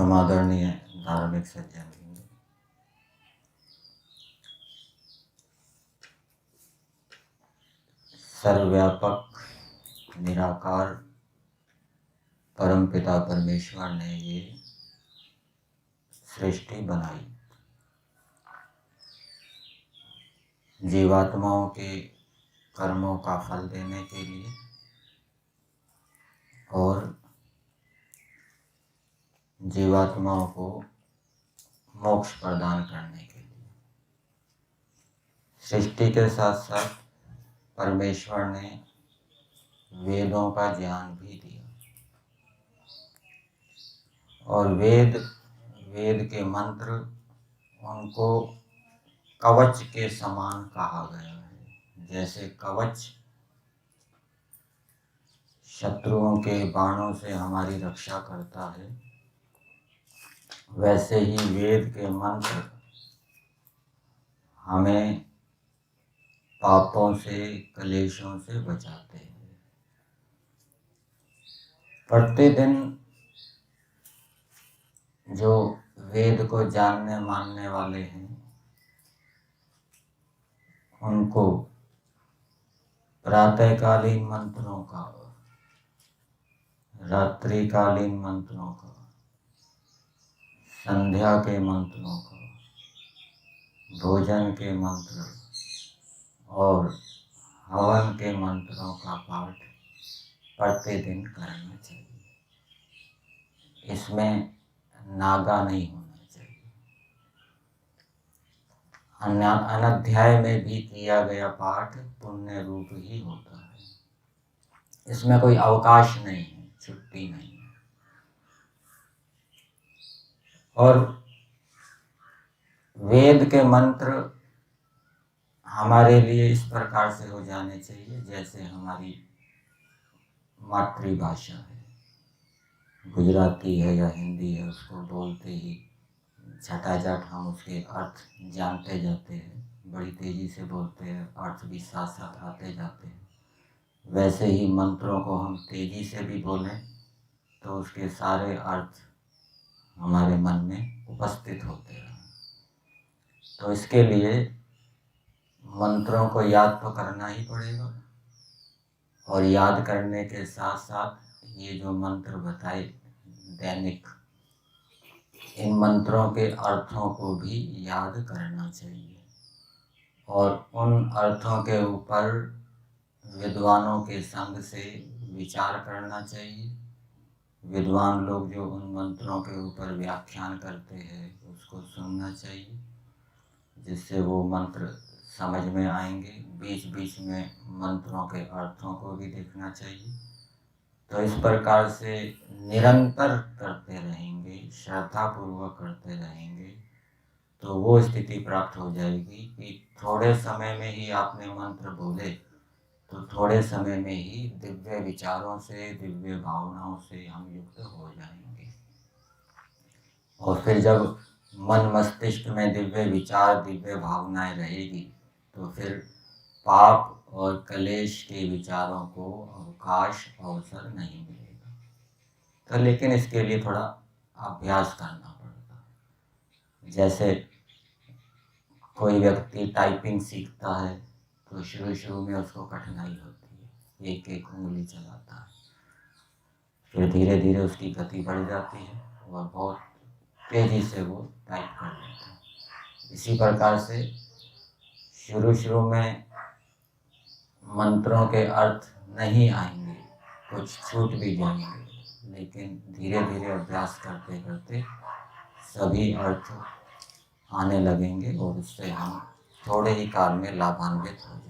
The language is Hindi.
समादरणीय धार्मिक सज्जन, सर्वव्यापक निराकार परमपिता परमेश्वर ने ये सृष्टि बनाई जीवात्माओं के कर्मों का फल देने के लिए और जीवात्माओं को मोक्ष प्रदान करने के लिए। सृष्टि के साथ साथ परमेश्वर ने वेदों का ज्ञान भी दिया और वेद के मंत्र उनको कवच के समान कहा गया है। जैसे कवच शत्रुओं के बाणों से हमारी रक्षा करता है, वैसे ही वेद के मंत्र हमें पापों से, क्लेशों से बचाते हैं। प्रतिदिन जो वेद को जानने मानने वाले हैं उनको प्रातःकालीन मंत्रों का, रात्रिकालीन मंत्रों का, संध्या के मंत्रों का, भोजन के मंत्र और हवन के मंत्रों का पाठ प्रतिदिन करना चाहिए। इसमें नागा नहीं होना चाहिए। अनाध्याय में भी किया गया पाठ पुण्य रूप ही होता है। इसमें कोई अवकाश नहीं है, छुट्टी नहीं है। और वेद के मंत्र हमारे लिए इस प्रकार से हो जाने चाहिए जैसे हमारी मातृभाषा है, गुजराती है या हिंदी है, उसको बोलते ही झटाझट हम उसके अर्थ जानते जाते हैं, बड़ी तेजी से बोलते हैं, अर्थ भी साथ साथ आते जाते हैं। वैसे ही मंत्रों को हम तेजी से भी बोलें तो उसके सारे अर्थ हमारे मन में उपस्थित होते हैं। तो इसके लिए मंत्रों को याद तो करना ही पड़ेगा और याद करने के साथ साथ ये जो मंत्र बताए दैनिक, इन मंत्रों के अर्थों को भी याद करना चाहिए और उन अर्थों के ऊपर विद्वानों के संग से विचार करना चाहिए। विद्वान लोग जो उन मंत्रों के ऊपर व्याख्यान करते हैं उसको सुनना चाहिए, जिससे वो मंत्र समझ में आएंगे। बीच बीच में मंत्रों के अर्थों को भी देखना चाहिए। तो इस प्रकार से निरंतर करते रहेंगे, श्रद्धापूर्वक करते रहेंगे तो वो स्थिति प्राप्त हो जाएगी कि थोड़े समय में ही आपने मंत्र बोले तो थोड़े समय में ही दिव्य विचारों से, दिव्य भावनाओं से हम युक्त हो जाएंगे। और फिर जब मन मस्तिष्क में दिव्य विचार, दिव्य भावनाएं रहेगी तो फिर पाप और क्लेश के विचारों को अवकाश, अवसर नहीं मिलेगा। तो लेकिन इसके लिए थोड़ा अभ्यास करना पड़ता है। जैसे कोई व्यक्ति टाइपिंग सीखता है तो शुरू में उसको कठिनाई होती है, एक एक उंगली चलाता है, फिर धीरे धीरे उसकी गति बढ़ जाती है और बहुत तेजी से वो टाइप कर लेता है। इसी प्रकार से शुरू में मंत्रों के अर्थ नहीं आएंगे, कुछ छूट भी जाएंगे, लेकिन धीरे धीरे अभ्यास करते करते सभी अर्थ आने लगेंगे और उससे हम थोड़े ही काल में लाभान्वित हो जाएंगे।